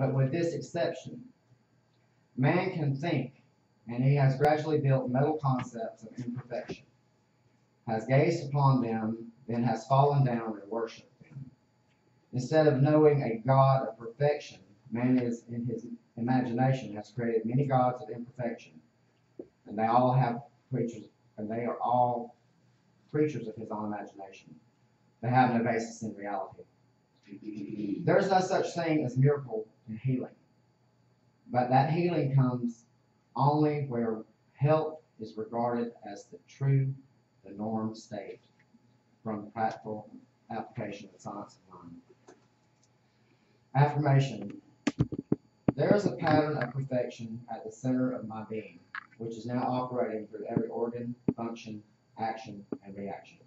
But with this exception, man can think, and he has gradually built mental concepts of imperfection, has gazed upon them, then has fallen down and worshipped them. Instead of knowing a God of perfection, man is in his imagination has created many gods of imperfection, and they all have creatures, and they are all creatures of his own imagination. They have no basis in reality. There is no such thing as miracle and healing, but that healing comes only where health is regarded as the norm state from practical application of science and mind. Affirmation. There is a pattern of perfection at the center of my being, which is now operating through every organ, function, action, and reaction.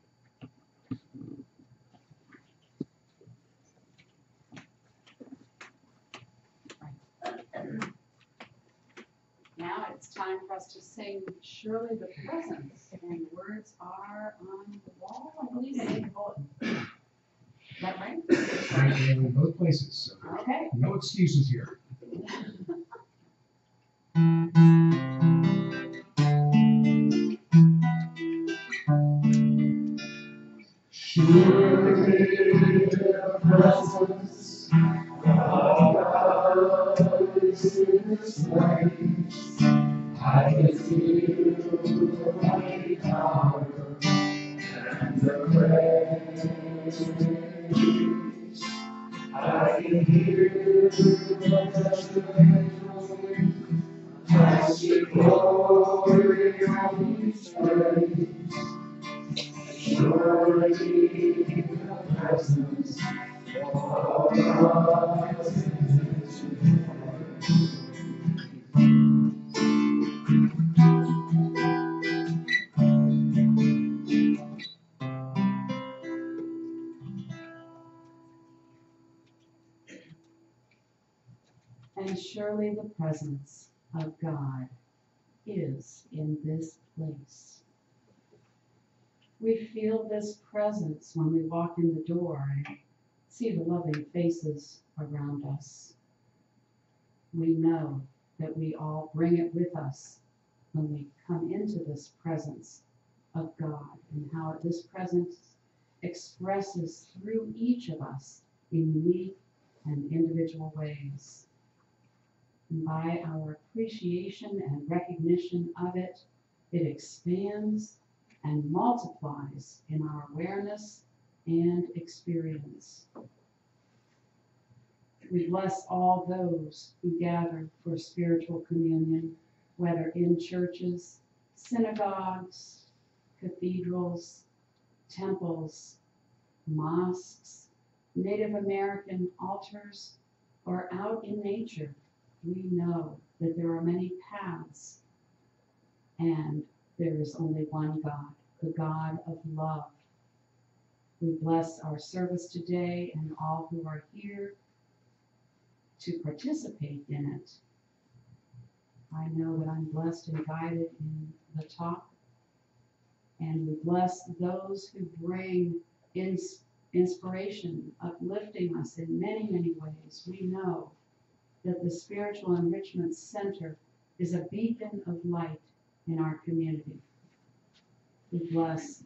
Now it's time for us to sing Surely the Presence, and the words are on the wall, I believe, and in the bulletin. Is that right? Right, they're in both places, so Okay. no excuses here. Surely the presence of God is in this place. I can feel the mighty power and the praise. I can hear the testimony. I see glory on each face. Surely the presence of God is in this place. And surely the presence of God is in this place. We feel this presence when we walk in the door and see the loving faces around us. We know that we all bring it with us when we come into this presence of God, and how this presence expresses through each of us in unique and individual ways. And by our appreciation and recognition of it, it expands and multiplies in our awareness and experience. We bless all those who gather for spiritual communion, whether in churches, synagogues, cathedrals, temples, mosques, Native American altars, or out in nature. We know that there are many paths, and there is only one God, the God of love. We bless our service today and all who are here to participate in it. I know that I'm blessed and guided in the talk, and we bless those who bring inspiration, uplifting us in many, many ways. We know that the Spiritual Enrichment Center is a beacon of light in our community. We bless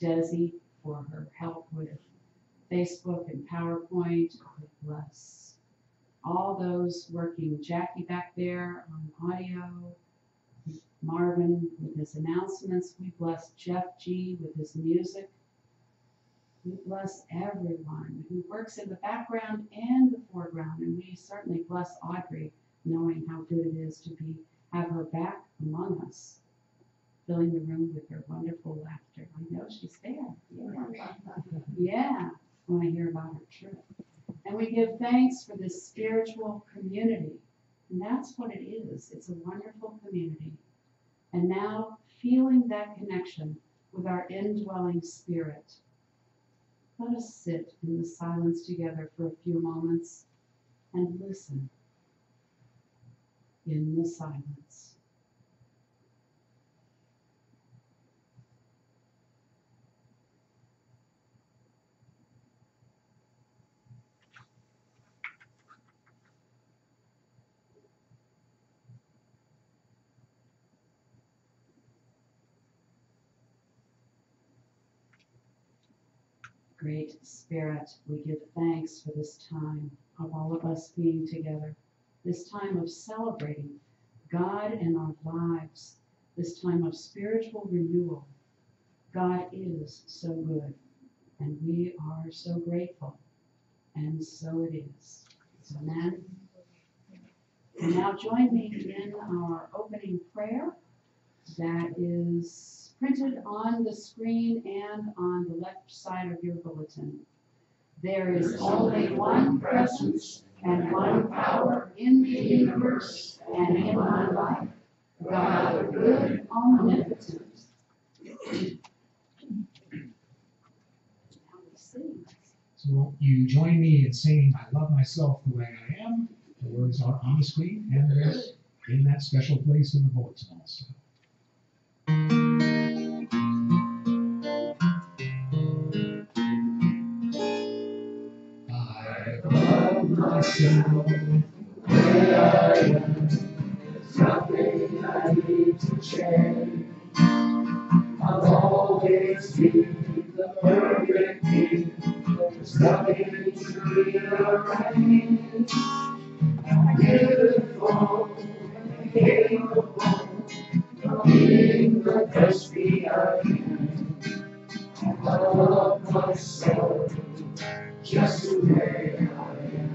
Desi for her help with Facebook and PowerPoint. We bless all those working, Jackie back there on audio, Marvin with his announcements. We bless Jeff G with his music. We bless everyone who works in the background and the foreground, and we certainly bless Audrey, knowing how good it is to have her back among us, filling the room with her wonderful laughter. I know she's there. Yeah, I want to hear about her trip. And we give thanks for this spiritual community, and that's what it is. It's a wonderful community. And now, feeling that connection with our indwelling spirit, let us sit in the silence together for a few moments and listen in the silence. Great Spirit, we give thanks for this time of all of us being together, this time of celebrating God in our lives, this time of spiritual renewal. God is so good, and we are so grateful, and so it is. Amen. And now join me in our opening prayer that is printed on the screen and on the left side of your bulletin. There is only one presence and one power in the universe and in my life, God the good, omnipotent. Now we sing. So won't you join me in singing I Love Myself the Way I Am? The words are on the screen and they're in that special place in the bulletin also. I love myself the way I am. There's nothing I need to change. I'll always be the perfect me. There's nothing to rearrange. I'm beautiful and capable of being the best me I can. I love myself just the way I am.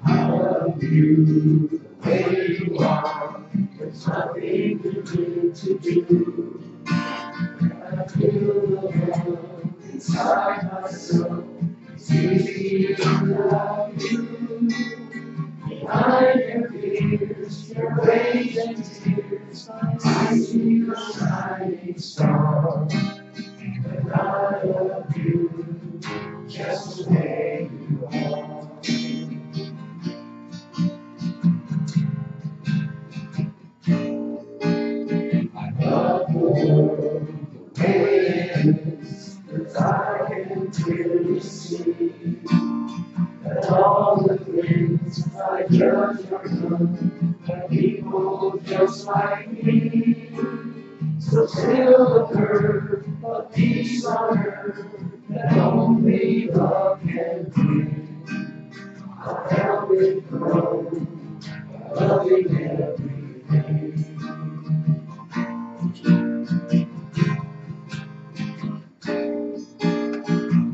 I love you the way you are. There's nothing you need to do. I feel the love inside myself. It's easy to love you. Behind your fears, your rage and tears, I see the shining star. And I love you just the way you are. I love the world the way it is, 'cause I can clearly see that all the things I judge are done by people just like me. So still the hurt of peace on earth that only love can bring. I'll help it grow by loving everything.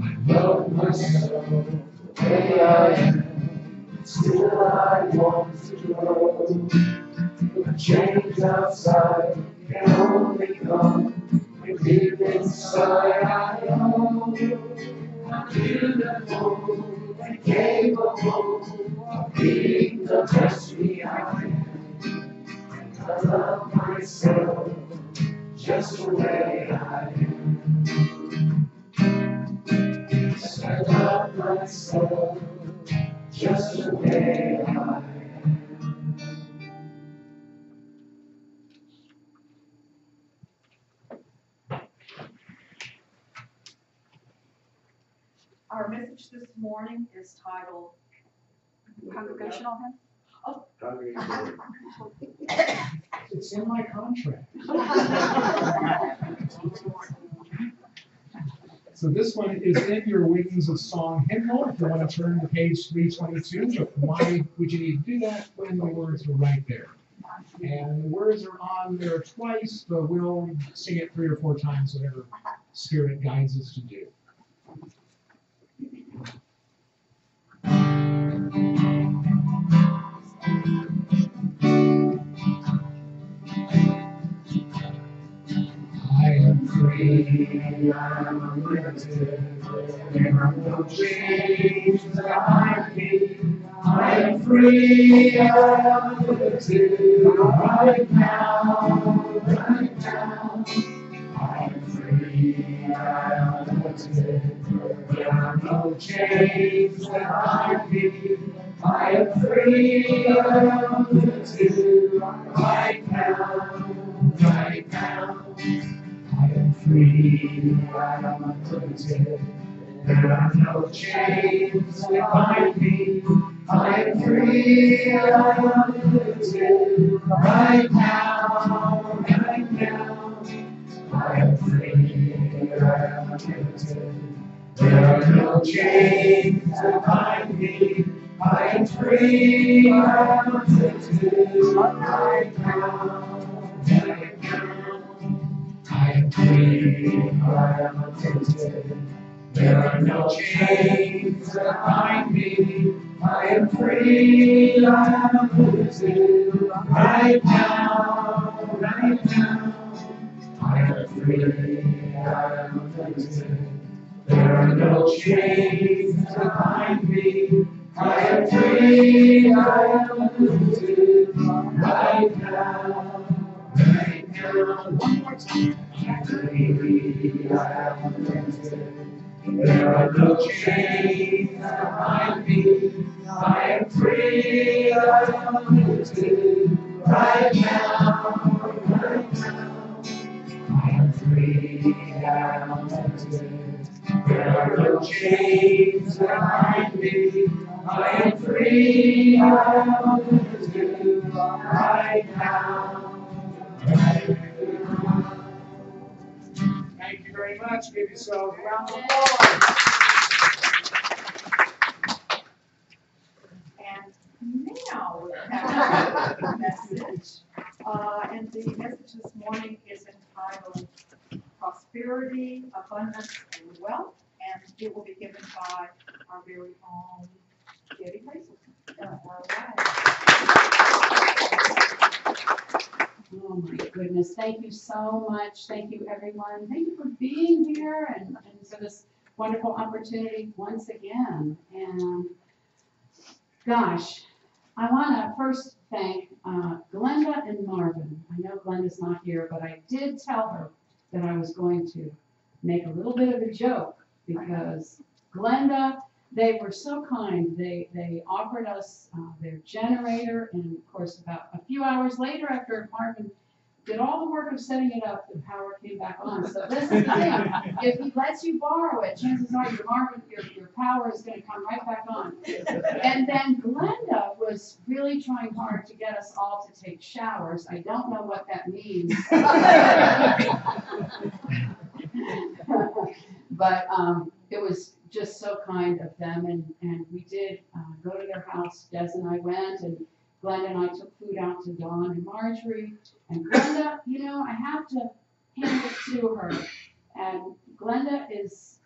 I love myself the way I am. Still I want to grow. The change outside can only come when deep inside I know I'm beautiful and capable of being the best me I can. I love myself just the way I am. Yes, I love myself just the way I am. Our message this morning is titled Congregational Hymn. It's in my contract. So this one is in your Wings of Song hymnal. If you want to turn to page 322, but why would you need to do that when the words are right there? And the words are on there twice, but we'll sing it 3 or 4 times, whatever Spirit guides us to do. I am free, I am unlimited, there are no chains that bind me. I am free, I am unlimited, right now, right now. I am free, I am unlimited, there are no chains that bind me. I am free, I am unlimited, right now, right now. I am free, I am unlimited, there are no chains that bind me. I am free, I am unlimited, right now, free, I am lifted. There are no chains that bind me. I am free, I am lifted. Right now, right now. I am free, I am lifted. There are no chains that bind me. I am free, I am lifted. Right now, right now. I am free, I am lifted. There are no chains that bind me. I am free, I am lifted. Right now, right now. One more time. I am free, I am lifted. There are no chains that bind me. I am free, I am lifted. Right now, right now. I am free, I am lifted. There are no chains that bind me. I am free, I am lifted. Right now, right now. Thank you very much. Give yourselves a round of applause. And now we have a message. And the message this morning is entitled Prosperity, Abundance, and Wealth. And it will be given by our very own Debbie Hazelton. All right. Oh my goodness, thank you so much. Thank you, everyone. Thank you for being here and for this wonderful opportunity once again. And gosh, I want to first thank Glenda and Marvin. I know Glenda's not here, but I did tell her that I was going to make a little bit of a joke because Glenda, they were so kind. They offered us their generator, and of course, about a few hours later, after Marvin did all the work of setting it up, the power came back on. So this is the thing. If he lets you borrow it, chances are your power is going to come right back on. And then Glenda was really trying hard to get us all to take showers. I don't know what that means. But it was just so kind of them. And we did go to their house. Des and I went, and Glenda and I took food out to Dawn and Marjorie. And Glenda, you know, I have to hand it to her. And Glenda is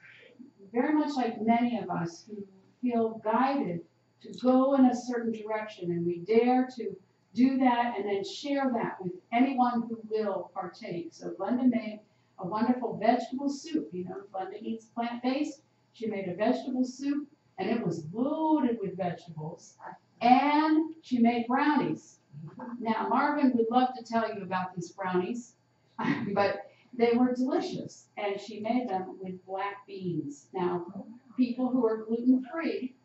very much like many of us who feel guided to go in a certain direction, and we dare to do that and then share that with anyone who will partake. So Glenda made a wonderful vegetable soup. You know, Glenda eats plant-based. She made a vegetable soup, and it was loaded with vegetables. And she made brownies. Now, Marvin would love to tell you about these brownies, but they were delicious. And she made them with black beans. Now, people who are gluten-free,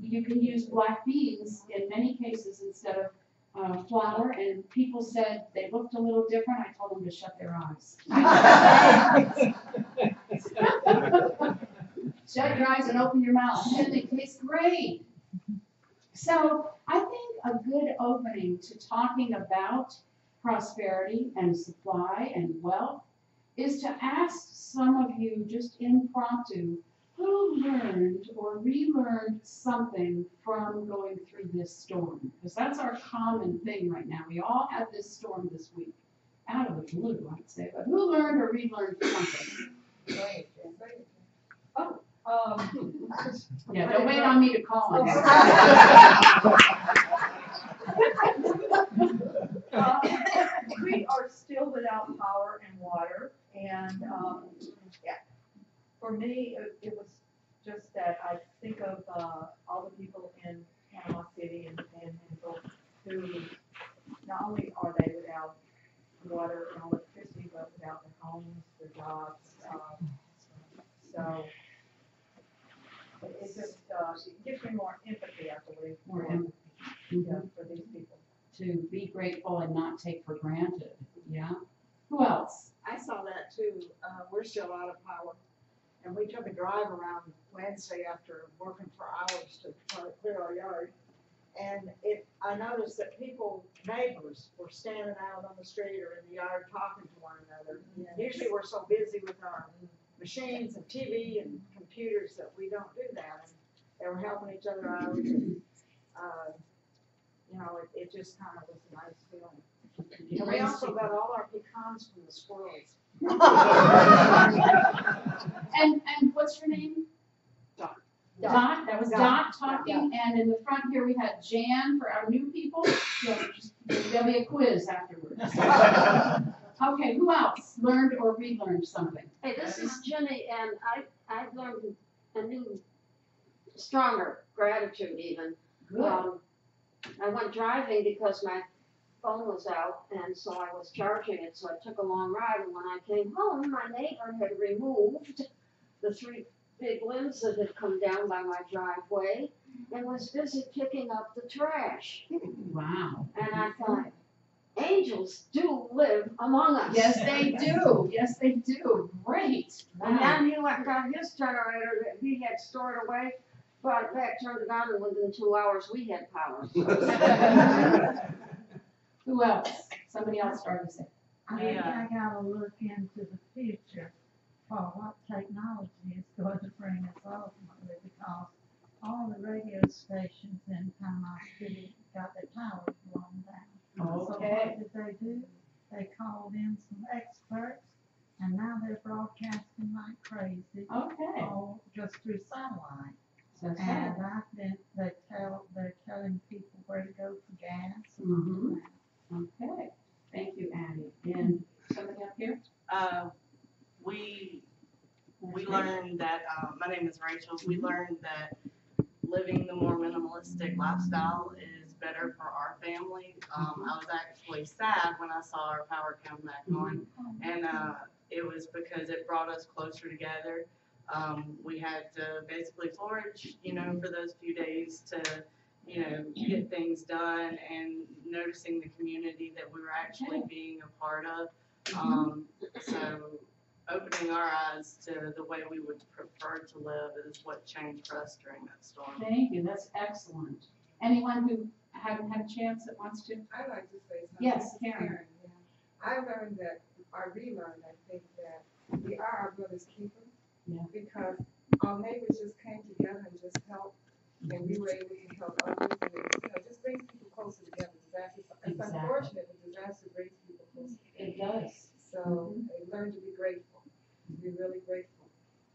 you can use black beans in many cases instead of flour. And people said they looked a little different. I told them to shut their eyes. Shut your eyes and open your mouth, and they taste great. So I think a good opening to talking about prosperity and supply and wealth is to ask some of you just impromptu who learned or relearned something from going through this storm, because that's our common thing right now. We all had this storm this week, out of the blue, I'd say, but who learned or relearned something? Yeah, don't wait on me to call on you. We are still without power and water, and yeah, for me, it was just that I think of all the people in Panama City and Panhandle who not only are they without water and electricity, but without their homes, their jobs. So it just gives me more empathy, I believe, More empathy. for these people. To be grateful and not take for granted. Yeah. Who else? I saw that too. We're still out of power. And we took a drive around Wednesday after working for hours to try to clear our yard. And I noticed that neighbors were standing out on the street or in the yard talking to one another. Usually we're so busy with our machines and TV and computers that we don't do that. And they were helping each other out. And, it just kind of was a nice feeling. And we also got all our pecans from the squirrels. And what's your name? Dot. Dot, that was Dot talking, and in the front here we had Jan for our new people. So there'll be a quiz afterwards. Okay, who else learned or relearned something? Hey, this is Jenny, and I've learned a new, stronger gratitude even. Good. I went driving because my phone was out, and so I was charging it, so I took a long ride, and when I came home, my neighbor had removed the 3 big limbs that had come down by my driveway and was busy picking up the trash. Wow. And I thought, angels do live among us. Yes, they do. Yes, they do. Great. And Wow. then he went got his generator that he had stored away, brought it back, turned it on, and within 2 hours we had power. Who else? Somebody else started to say. I think I gotta look into the future for what technology is going to bring us ultimately, because all the radio stations in Panama City got their towers blown down. So Okay. what did they do? They called in some experts, and now they're broadcasting like crazy, Okay. all just through satellite. That's And right. they're telling people where to go for gas and Mhm. all that. Okay. Thank you, Addie. And somebody up here? We learned that, my name is Rachel, we learned that living the more minimalistic lifestyle is better for our family. I was actually sad when I saw our power come back on, and it was because it brought us closer together. We had to basically forage, for those few days to, get things done, and noticing the community that we were actually being a part of. So opening our eyes to the way we would prefer to live is what changed for us during that storm. Thank you. That's excellent. Anyone who haven't had a chance that wants to? I'd like to say something. Yes, Karen. Yeah. I learned that, or relearned, I think, that we are our brother's keeper. Yeah. Because our neighbors just came together and just helped, and we were able to help others, and it, just brings people closer together. It's Exactly. unfortunate that disaster brings people closer together. It does. So they learn to be grateful, to be really grateful.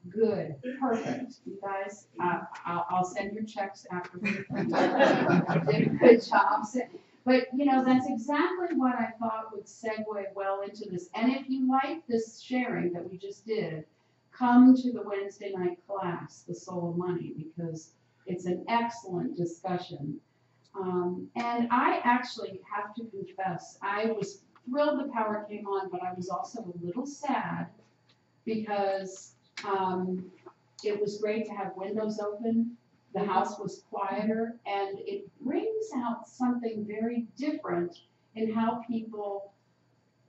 Good. Perfect. You guys, I'll send your checks afterwards. You did a good job. But, that's exactly what I thought would segue well into this. And if you like this sharing that we just did, come to the Wednesday night class, The Soul of Money, because it's an excellent discussion. And I actually have to confess, I was thrilled the power came on, but I was also a little sad because it was great to have windows open. The house was quieter, and it brings out something very different in how people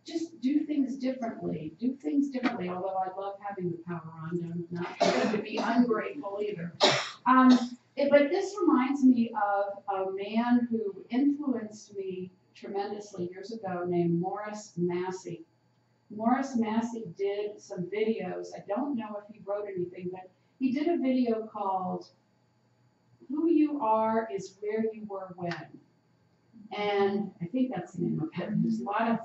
just do things differently. Although I love having the power on, I'm not going to be ungrateful either. But this reminds me of a man who influenced me tremendously years ago named Morris Massey. Morris Massey did some videos. I don't know if he wrote anything, but he did a video called Who You Are Is Where You Were When. And I think that's the name of it. There's a lot of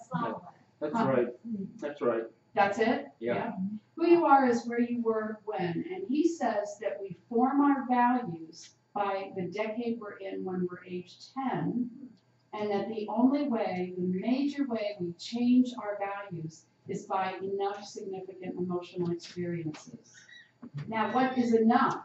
That's right. That's right. That's it? Yeah. Who you are is where you were when. And he says that we form our values by the decade we're in when we're age 10, and that the only way, the major way we change our values is by enough significant emotional experiences. Now, what is enough?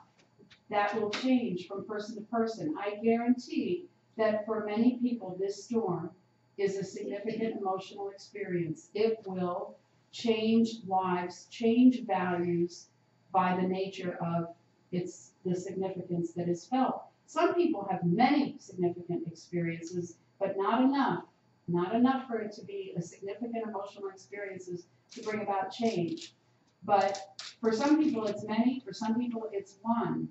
That will change from person to person. I guarantee that for many people, this storm is a significant emotional experience. It will change lives, change values by the nature of the significance that is felt. Some people have many significant experiences, but not enough for it to be a significant emotional experiences to bring about change. But for some people it's many, for some people it's one.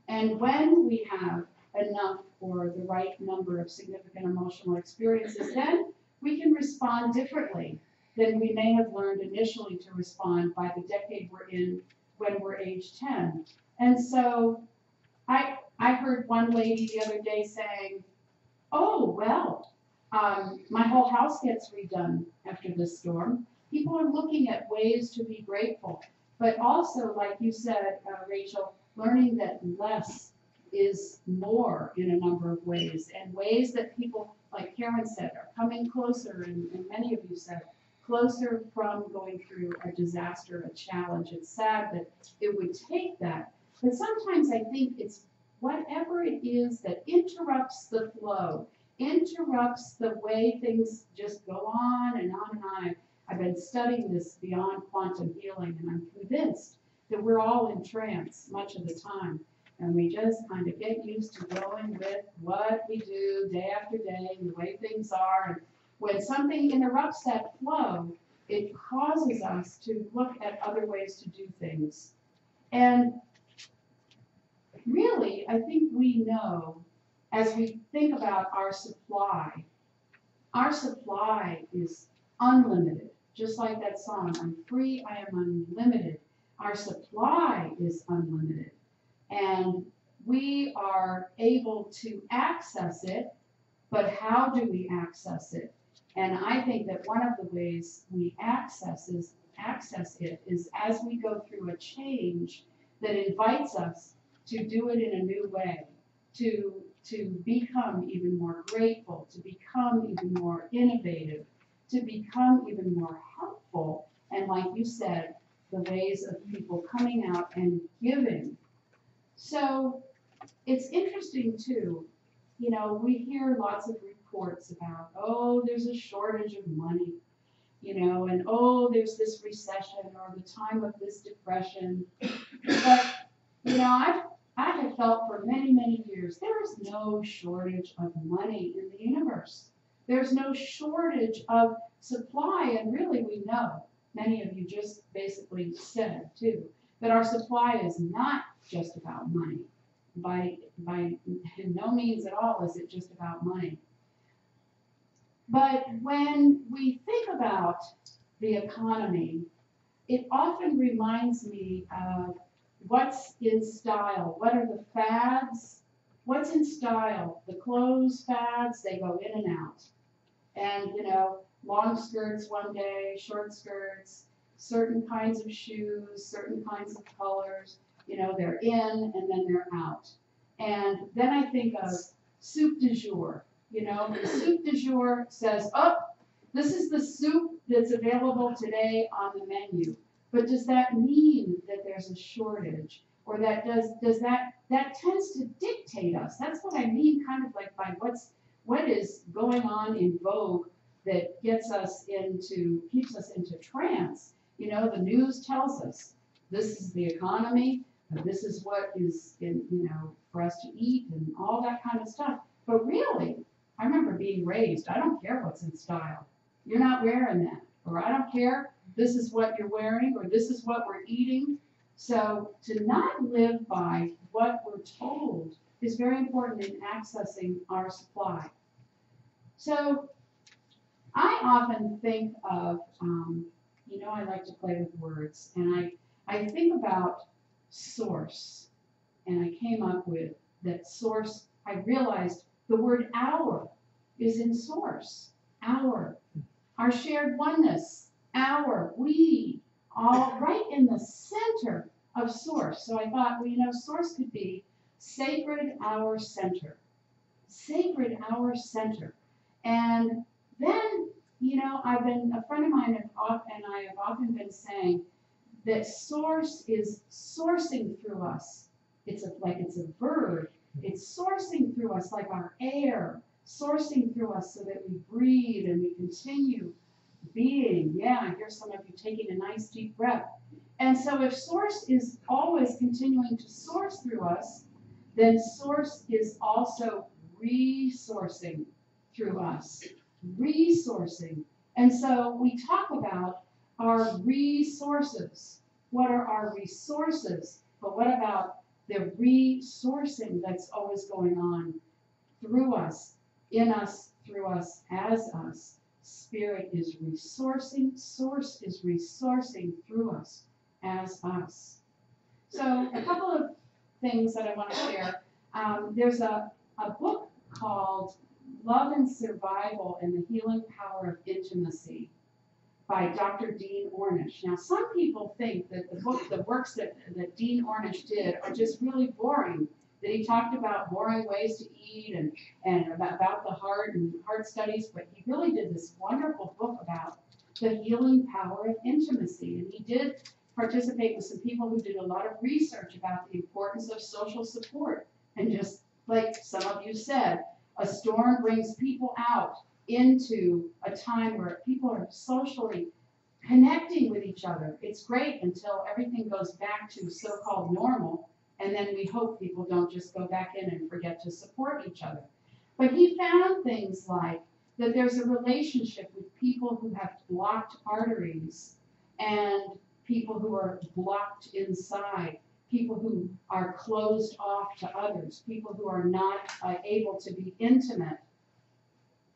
And when we have enough or the right number of significant emotional experiences, then we can respond differently than we may have learned initially to respond by the decade we're in when we're age 10. And so I heard one lady the other day saying, oh, well, my whole house gets redone after this storm. People are looking at ways to be grateful, but also, like you said, Rachel, learning that less is more in a number of ways, and ways that people, like Karen said, are coming closer, and many of you said, closer from going through a disaster, a challenge. It's sad that it would take that, but sometimes I think it's whatever it is that interrupts the flow, interrupts the way things just go on and on and on. I've been studying this beyond quantum healing, and I'm convinced that we're all in trance much of the time. And we just kind of get used to going with what we do day after day and the way things are. And when something interrupts that flow, it causes us to look at other ways to do things. And really, I think we know, as we think about our supply is unlimited. Just like that song, I'm free, I am unlimited. Our supply is unlimited. And we are able to access it, but how do we access it? And I think that one of the ways we access it is as we go through a change that invites us to do it in a new way, to become even more grateful, to become even more innovative, to become even more helpful. And like you said, the ways of people coming out and giving. So it's interesting too, you know, we hear lots of reports about, oh, there's a shortage of money, you know, and oh, there's this recession or the time of this depression. But, you know, I have felt for many, many years, there is no shortage of money in the universe. There's no shortage of supply, and really we know, many of you just basically said too, that our supply is not just about money. By no means at all is it just about money. But when we think about the economy, it often reminds me of what's in style. What are the fads? What's in style? The clothes fads, they go in and out. And, you know, long skirts one day, short skirts, certain kinds of shoes, certain kinds of colors, you know, they're in and then they're out. And then I think of soup du jour. You know, the soup du jour says, oh, this is the soup that's available today on the menu. But does that mean that there's a shortage? Or that that tends to dictate us? That's what I mean kind of like by what is going on in vogue that keeps us into trance. You know, the news tells us this is the economy, this is what is in, you know, for us to eat and all that kind of stuff. But really, I remember being raised, I don't care what's in style. You're not wearing that. Or I don't care, this is what you're wearing, or this is what we're eating. So to not live by what we're told is very important in accessing our supply. So I often think of, you know, I like to play with words, and I think about source, and I came up with that source. I realized the word our is in source, our shared oneness, we, all right in the center of source. So I thought, well, you know, source could be sacred our center, sacred our center. And then, you know, a friend of mine and I have often been saying that source is sourcing through us. It's a verb. It's sourcing through us like our air, sourcing through us so that we breathe and we continue being. Yeah, I hear some of you taking a nice deep breath. And so if source is always continuing to source through us, then source is also resourcing through us, resourcing. And so we talk about our resources. What are our resources? But what about the resourcing that's always going on through us, in us, through us, as us. Spirit is resourcing, source is resourcing through us, as us. So a couple of things that I want to share. There's a book called Love and Survival and the Healing Power of Intimacy by Dr. Dean Ornish. Now, some people think that the works that Dean Ornish did are just really boring, that he talked about boring ways to eat and about the heart and heart studies, but he really did this wonderful book about the healing power of intimacy. And he did participate with some people who did a lot of research about the importance of social support. And just like some of you said, a storm brings people out into a time where people are socially connecting with each other. It's great until everything goes back to so-called normal, and then we hope people don't just go back in and forget to support each other. But he found things like that there's a relationship with people who have blocked arteries and people who are blocked inside, people who are closed off to others, people who are not able to be intimate.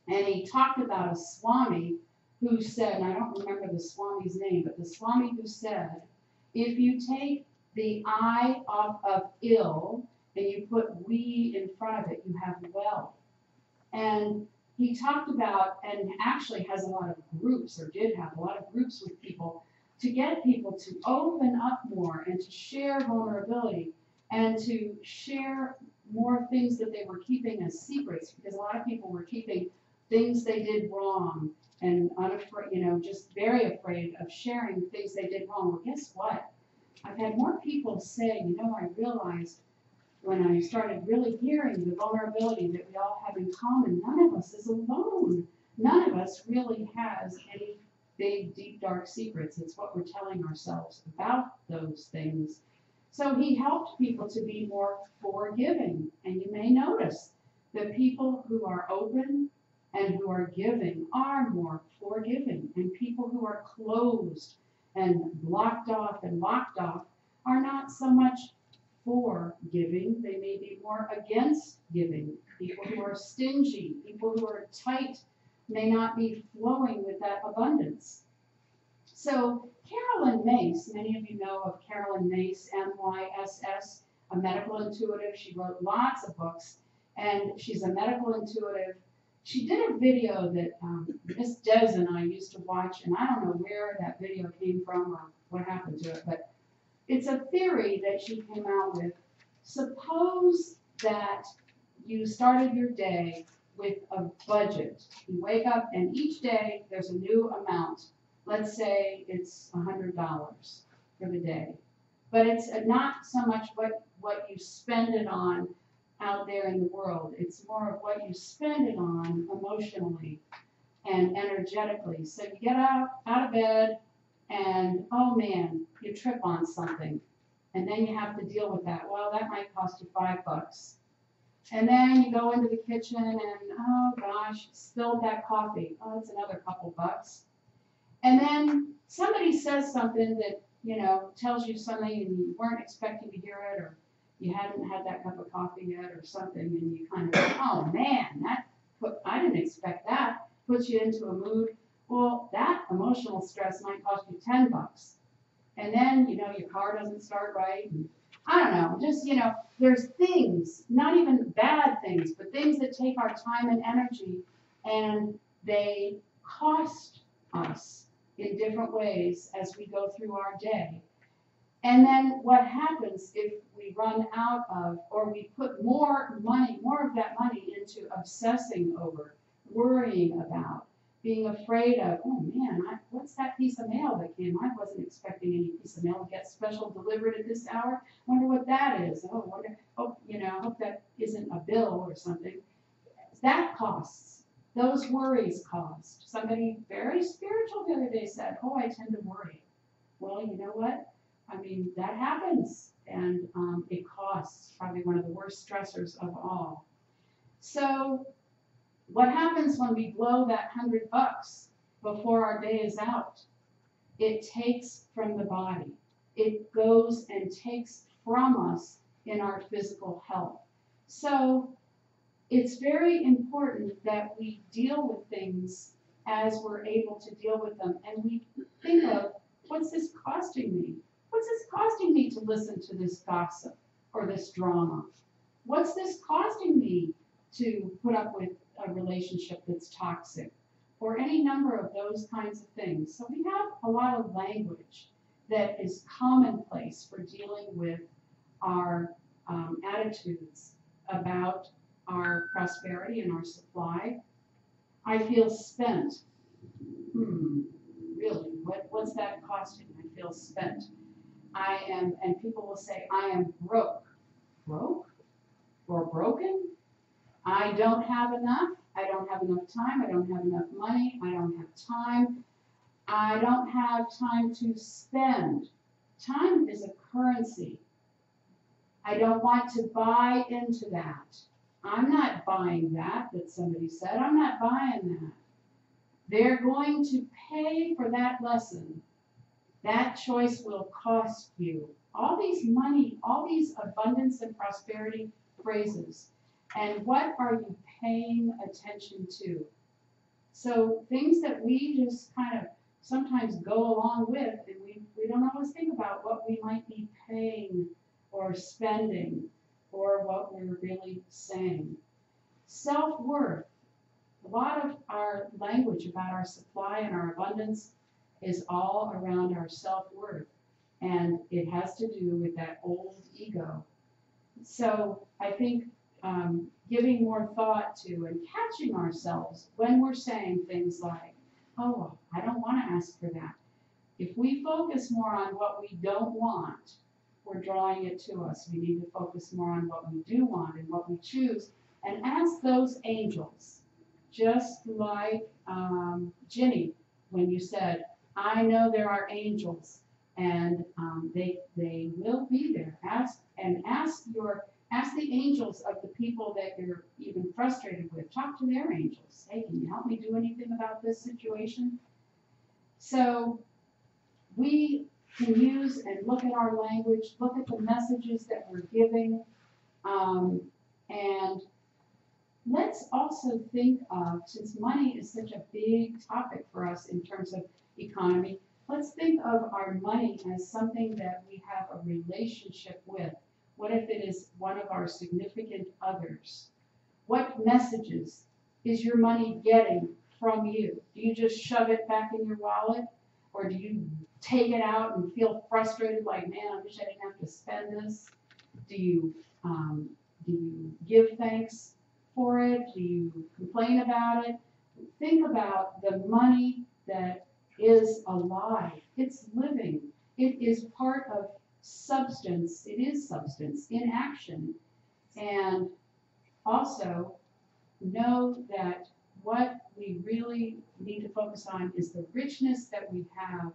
And he talked about a Swami who said, and I don't remember the Swami's name, but the Swami who said, if you take the I of ill and you put we in front of it, you have well. And he talked about, and actually has a lot of groups, or did have a lot of groups with people, to get people to open up more and to share vulnerability and to share more things that they were keeping as secrets, because a lot of people were keeping things they did wrong and unafraid, just very afraid of sharing things they did wrong. Well, guess what? I've had more people say, I realized when I started really hearing the vulnerability that we all have in common, none of us is alone. None of us really has any big, deep, dark secrets. It's what we're telling ourselves about those things. So he helped people to be more forgiving. And you may notice that people who are open and who are giving are more forgiving. And people who are closed and blocked off and locked off are not so much for giving. They may be more against giving. People who are stingy, people who are tight, may not be flowing with that abundance. So Carolyn Mace, many of you know of Carolyn Mace, M-Y-S-S, a medical intuitive. She wrote lots of books, and she's a medical intuitive. She did a video that Miss Des and I used to watch, and I don't know where that video came from or what happened to it, but it's a theory that she came out with. Suppose that you started your day with a budget. You wake up and each day there's a new amount. Let's say it's $100 for the day. But it's not so much what you spend it on out there in the world. It's more of what you spend it on emotionally and energetically. So you get out of bed and, oh man, you trip on something. And then you have to deal with that. Well, that might cost you $5. And then you go into the kitchen and, oh gosh, spilled that coffee. Oh, it's another couple bucks. And then somebody says something that, tells you something and you weren't expecting to hear it, or you hadn't had that cup of coffee yet or something, and you kind of, oh man, I didn't expect that. Puts you into a mood. Well, that emotional stress might cost you $10. And then, your car doesn't start right. And I don't know, just, there's things, not even bad things, but things that take our time and energy, and they cost us in different ways as we go through our day. And then what happens if we run out of, or we put more of that money into obsessing over, worrying about, being afraid of, oh man, what's that piece of mail that came? I wasn't expecting any piece of mail to get special delivered at this hour. Wonder what that is. Oh, I hope that isn't a bill or something. That costs. Those worries cost. Somebody very spiritual the other day said, oh, I tend to worry. Well, you know what? That happens, and it costs. Probably one of the worst stressors of all. So what happens when we blow that $100 before our day is out? It takes from the body. It goes and takes from us in our physical health. So it's very important that we deal with things as we're able to deal with them, and we think of, what's this costing me? What's this costing me to listen to this gossip or this drama? What's this costing me to put up with a relationship that's toxic? Or any number of those kinds of things. So we have a lot of language that is commonplace for dealing with our attitudes about our prosperity and our supply. I feel spent. Really, what's that costing? I feel spent. I am, and people will say, I am broke. Broke? Or broken? I don't have enough. I don't have enough time. I don't have enough money. I don't have time. I don't have time to spend. Time is a currency. I don't want to buy into that. I'm not buying that somebody said. I'm not buying that. They're going to pay for that lesson. That choice will cost you. All these money, all these abundance and prosperity phrases. And what are you paying attention to? So things that we just kind of sometimes go along with, and we don't always think about what we might be paying or spending or what we're really saying. Self-worth. A lot of our language about our supply and our abundance is all around our self-worth. And it has to do with that old ego. So I think giving more thought to and catching ourselves when we're saying things like, oh, I don't want to ask for that. If we focus more on what we don't want, we're drawing it to us. We need to focus more on what we do want and what we choose, and ask those angels, just like Ginny, when you said, I know there are angels, and they will be there. Ask the angels of the people that you're even frustrated with. Talk to their angels. Hey, can you help me do anything about this situation? So we can use and look at our language, look at the messages that we're giving, and let's also think of, since money is such a big topic for us in terms of economy, let's think of our money as something that we have a relationship with. What if it is one of our significant others? What messages is your money getting from you? Do you just shove it back in your wallet? Or do you take it out and feel frustrated, like, man, I wish I didn't have to spend this? Do you give thanks for it? Do you complain about it? Think about the money that is alive. It's living. It is part of substance. It is substance in action. And also know that what we really need to focus on is the richness that we have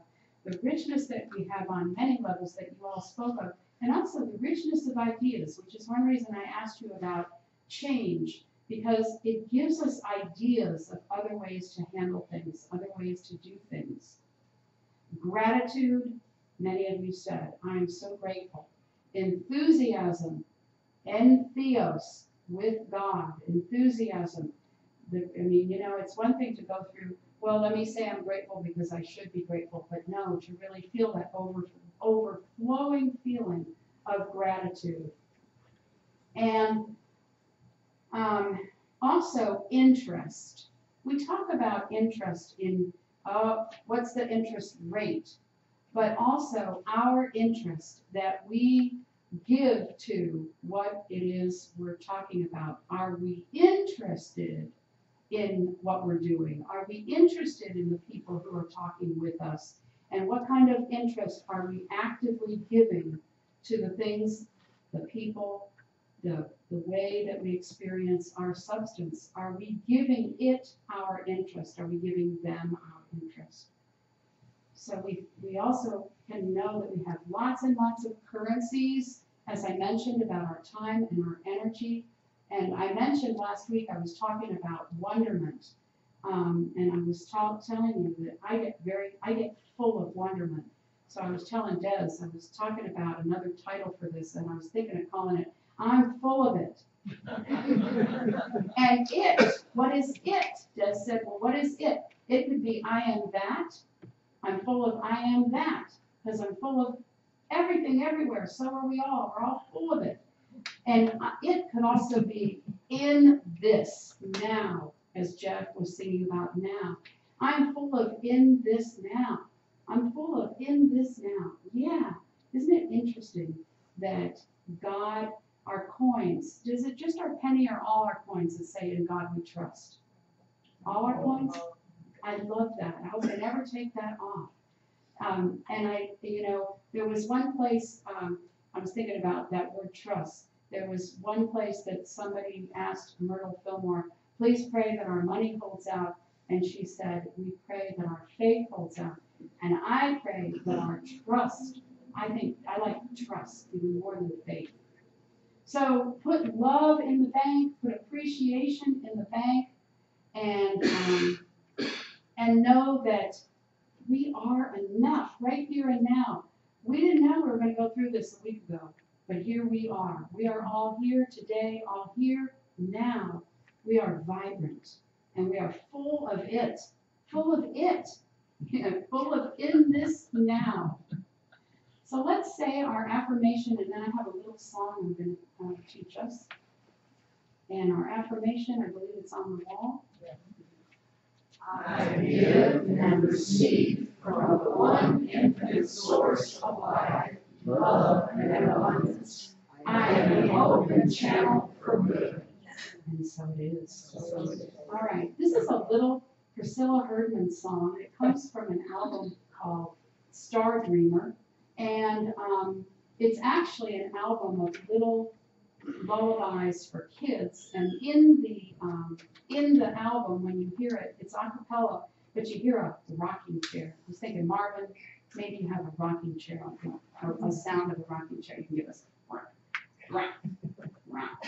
on many levels that you all spoke of, and also the richness of ideas, which is one reason I asked you about change, because it gives us ideas of other ways to handle things, other ways to do things. Gratitude, many of you said, I am so grateful. Enthusiasm, entheos, with God, enthusiasm. It's one thing to go through, well, let me say I'm grateful because I should be grateful, but no, to really feel that overflowing feeling of gratitude. And also interest. We talk about interest in what's the interest rate, but also our interest that we give to what it is we're talking about. Are we interested in what we're doing? Are we interested in the people who are talking with us? And what kind of interest are we actively giving to the things, the people, the way that we experience our substance? Are we giving it our interest? Are we giving them our interest? So we also can know that we have lots and lots of currencies, as I mentioned, about our time and our energy. And I mentioned last week, I was talking about wonderment. And I was telling you that I get full of wonderment. So I was telling Des, I was talking about another title for this, and I was thinking of calling it, I'm Full of It. And it, what is it? Des said, well, what is it? It could be I am that. I'm full of I am that, because I'm full of everything everywhere. So are we all. We're all full of it. And it could also be in this now, as Jeff was singing about now. I'm full of in this now. I'm full of in this now. Yeah. Isn't it interesting that God, our coins, is it just our penny or all our coins that say in God we trust? All our coins? I love that. I hope I never take that off. And there was one place, I was thinking about that word trust. There was one place that somebody asked Myrtle Fillmore, please pray that our money holds out. And she said, we pray that our faith holds out. And I pray that our trust, I like trust even more than faith. So put love in the bank, put appreciation in the bank, and know that we are enough right here and now. We didn't know we were going to go through this a week ago, but here we are. We are all here today, all here now. We are vibrant, and we are full of it, full of it, full of in this now. So let's say our affirmation, and then I have a little song I'm going to teach us. And our affirmation, I believe it's on the wall. I give and receive from the one infinite source of life, love, and abundance. I am an open channel for good. And so it is. All right, this is a little Priscilla Herdman song. It comes from an album called Star Dreamer. And it's actually an album of little lullabies for kids. And in the album, when you hear it, it's a cappella, but you hear a rocking chair. I was thinking, Marvin, maybe you have a rocking chair, or a sound of a rocking chair. You can give us rock, rock, rock, rock.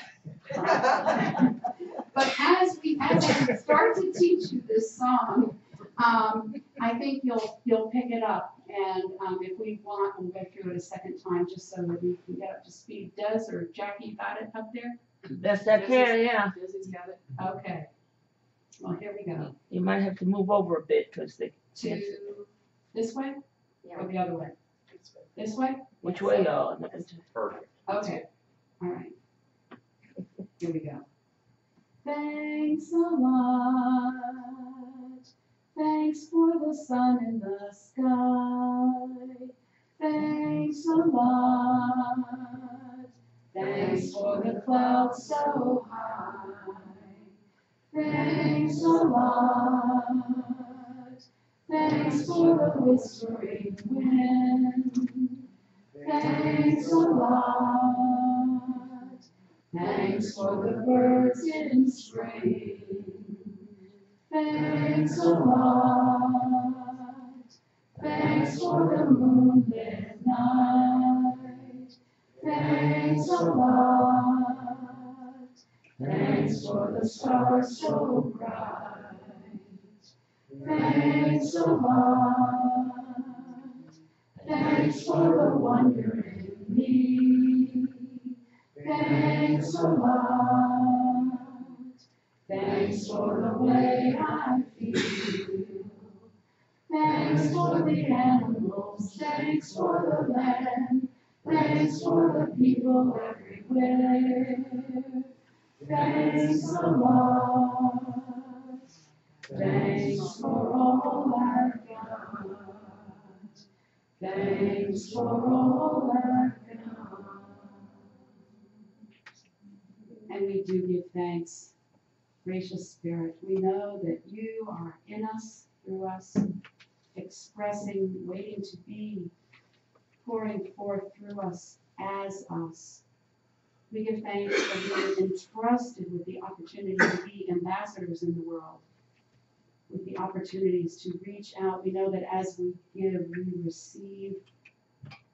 But as I start to teach you this song, I think you'll pick it up. And if we want, we'll go through it a second time just so that we can get up to speed. Des or Jackie got it up there? Best I can, yeah. Desi's got it. Okay. Well, here we go. You might have to move over a bit because they To this way or the other way? This way? Which way, y'all? Perfect. Okay. All right. Here we go. Thanks a lot. Thanks for the sun in the sky. Thanks a lot. Thanks for the clouds so high. Thanks a lot. Thanks for the whispering wind. Thanks a lot. Thanks for the birds in spring. Thanks a lot. Thanks for the moonlit night. Thanks a lot. Thanks for the stars so bright. Thanks a lot. Thanks for the wonder in me. Thanks a lot. Thanks for the way I feel. Thanks for the animals. Thanks for the land. Thanks for the people everywhere. Thanks a lot. Thanks for all I've got. Thanks for all I've got. And we do give thanks. Gracious Spirit, we know that you are in us, through us, expressing, waiting to be, pouring forth through us, as us. We give thanks for being entrusted with the opportunity to be ambassadors in the world, with the opportunities to reach out. We know that as we give, we receive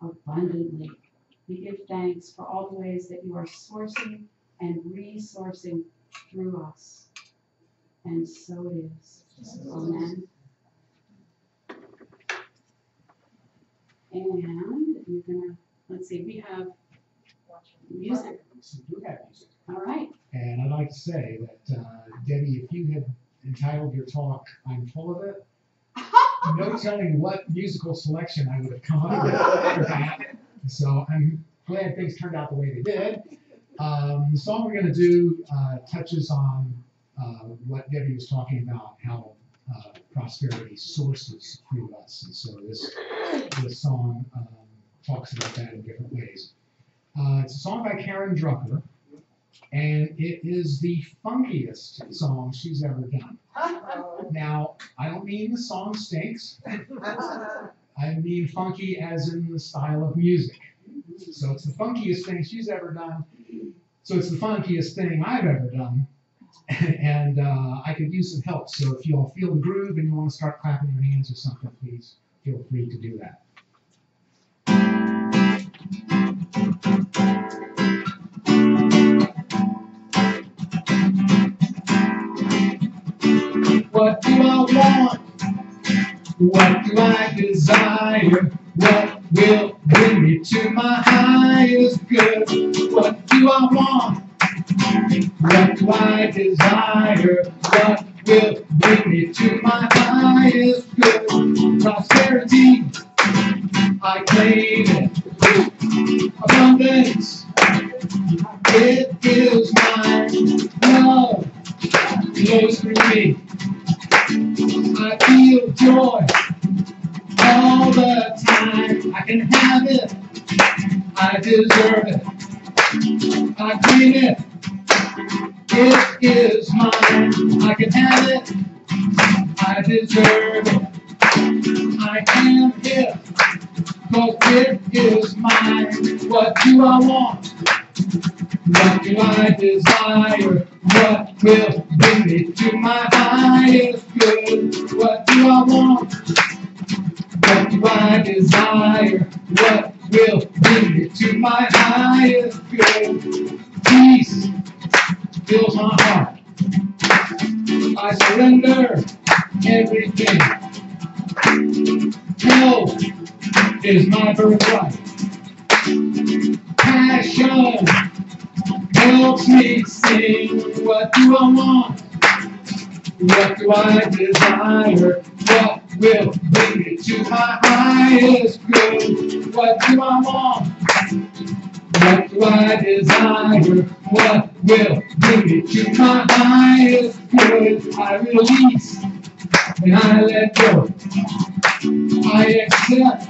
abundantly. We give thanks for all the ways that you are sourcing and resourcing through us. And so it is. Amen. And you're gonna, let's see, we have music. We do have music. All right. And I'd like to say that, Debbie, if you had entitled your talk, "I'm Full of It," no telling what musical selection I would have come up with for that. So I'm glad things turned out the way they did. The song we're going to do touches on what Debbie was talking about, how prosperity sources through us. And so this song talks about that in different ways. It's a song by Karen Drucker, and it is the funkiest song she's ever done. Now, I don't mean the song stinks. I mean funky as in the style of music. So it's the funkiest thing she's ever done. So it's the funkiest thing I've ever done. And I could use some help. So if you all feel the groove and you want to start clapping your hands or something, please feel free to do that. What do I want? What do I desire? What will bring me to my highest good? What do I want? What do I desire? What will bring me to my highest good? Prosperity, I claim it. Abundance, it is mine. Love flows through me. I feel joy all the time. I can have it. I deserve it. I claim it. It is mine. I can have it. I deserve it. I am it. 'Cause it is mine. What do I want? What do I desire? What will bring me to my highest good? What do I want? What do I desire? What will bring me to my highest good? Peace fills my heart. I surrender everything. Health is my birthright. Passion helps me sing. What do I want? What do I desire? What will bring me to my highest good? What do I want? What do I desire? What will bring me to my highest good? I release and I let go. I accept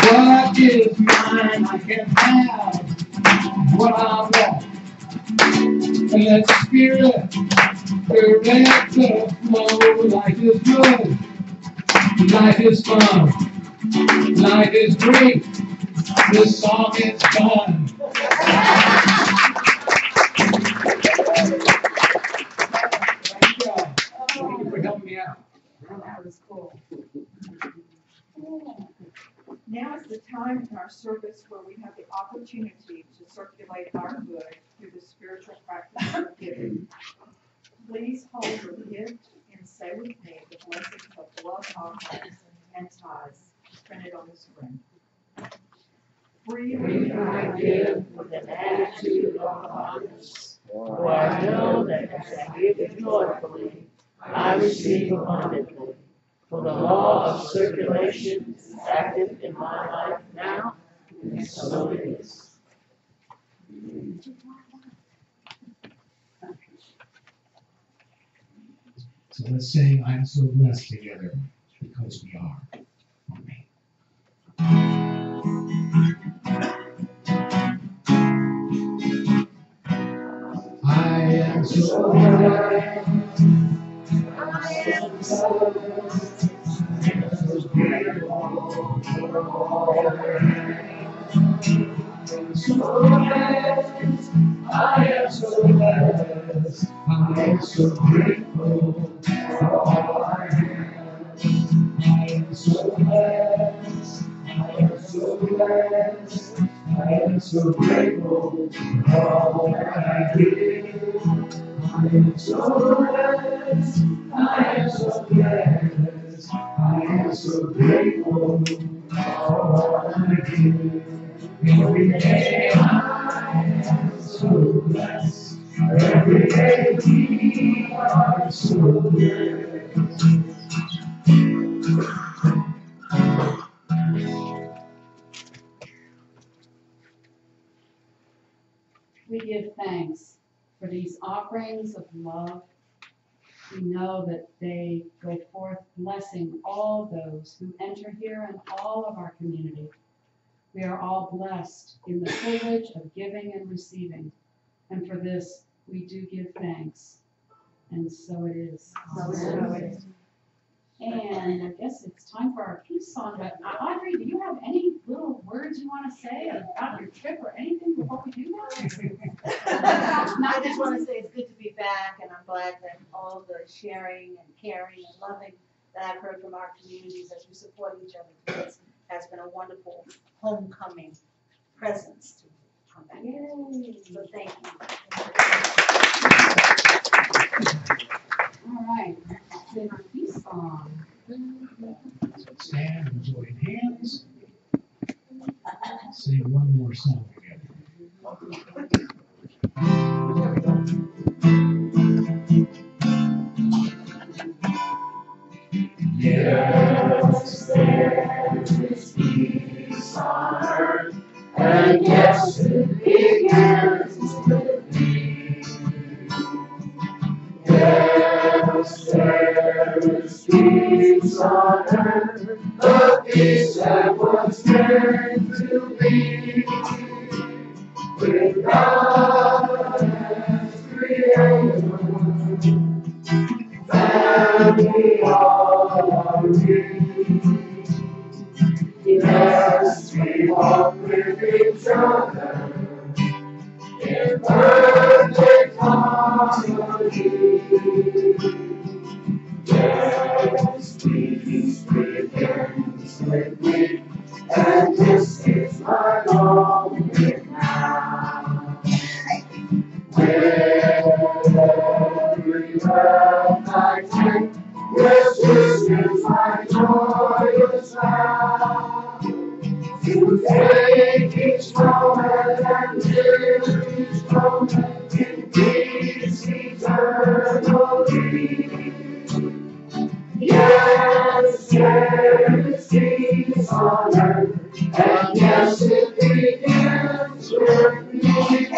what is mine. I can have what I want. And let the Spirit direct the flow. Life is good. Life is fun. Life is great. This song is done. Thank you for helping me out. That was cool. Now is the time in our service where we have the opportunity to circulate our good through the spiritual practice of giving. Please hold your gift and say with me the blessings of blood offerings and tithes printed on the screen. Freely I give with an attitude of abundance, for I know that as I give it joyfully, I receive abundantly. For the law of circulation is active in my life now, and so it is. So let's sing "I'm So Blessed" together, because we are. Amen. I am so blessed. I am so blessed. I am so grateful for all that I am. So blessed. I am so blessed. I am so grateful for all I have. I am so blessed. I am so blessed. I am so grateful for all that I give. I am so blessed. I am so blessed. I am so grateful for all I do. Every day I am so blessed. Every day we are so good. We give thanks for these offerings of love. We know that they go forth blessing all those who enter here and all of our community. We are all blessed in the privilege of giving and receiving. And for this, we do give thanks. And so it is. And I guess it's time for our peace song. But Audrey, do you have any little words you want to say about your trip or anything before we do that? I just want to say it's good to be back, and I'm glad that all the sharing and caring and loving that I've heard from our communities as we support each other has been a wonderful homecoming presence to come back. Yay. So thank you. All right, let's sing our peace song. Stand and join hands. Sing one more song together. Yes, there is peace on earth, and yes, it begins with me. Yes, there is peace on earth, the peace that was meant to be. With God as Creator, family all are we. Yes, we walk with each other in perfect harmony. Yes, peace begins with me, and this is my longing now. With every breath I take, yes, this is my joyous vow. To take each moment and live each moment in peace eternally. Yes, there is peace on earth, and yes, it begins with me.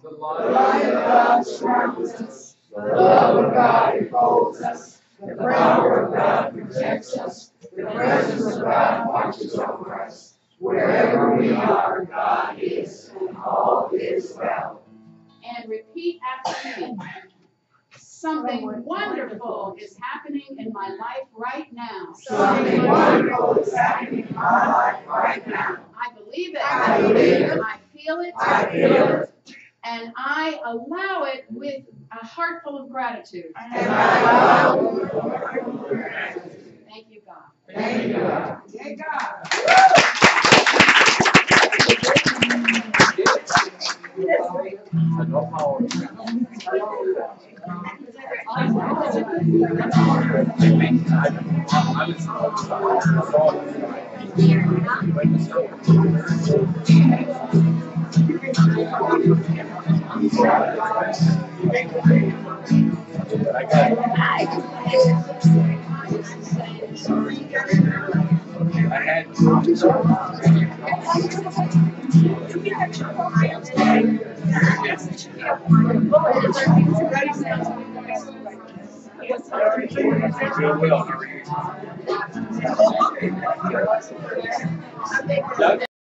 The light of God surrounds us, the love of God enfolds us, the power of God protects us, the presence of God watches over us. Wherever we are, God is, and all is well. And repeat after me. Something wonderful is happening in my life right now. Something wonderful is happening in my life right now. I believe it. I believe it. I feel it. I feel it. And I allow it with a heart full of gratitude. And I allow it with a heart full of gratitude. Thank you, God. Thank you, God. Thank God. Doing well. How are you?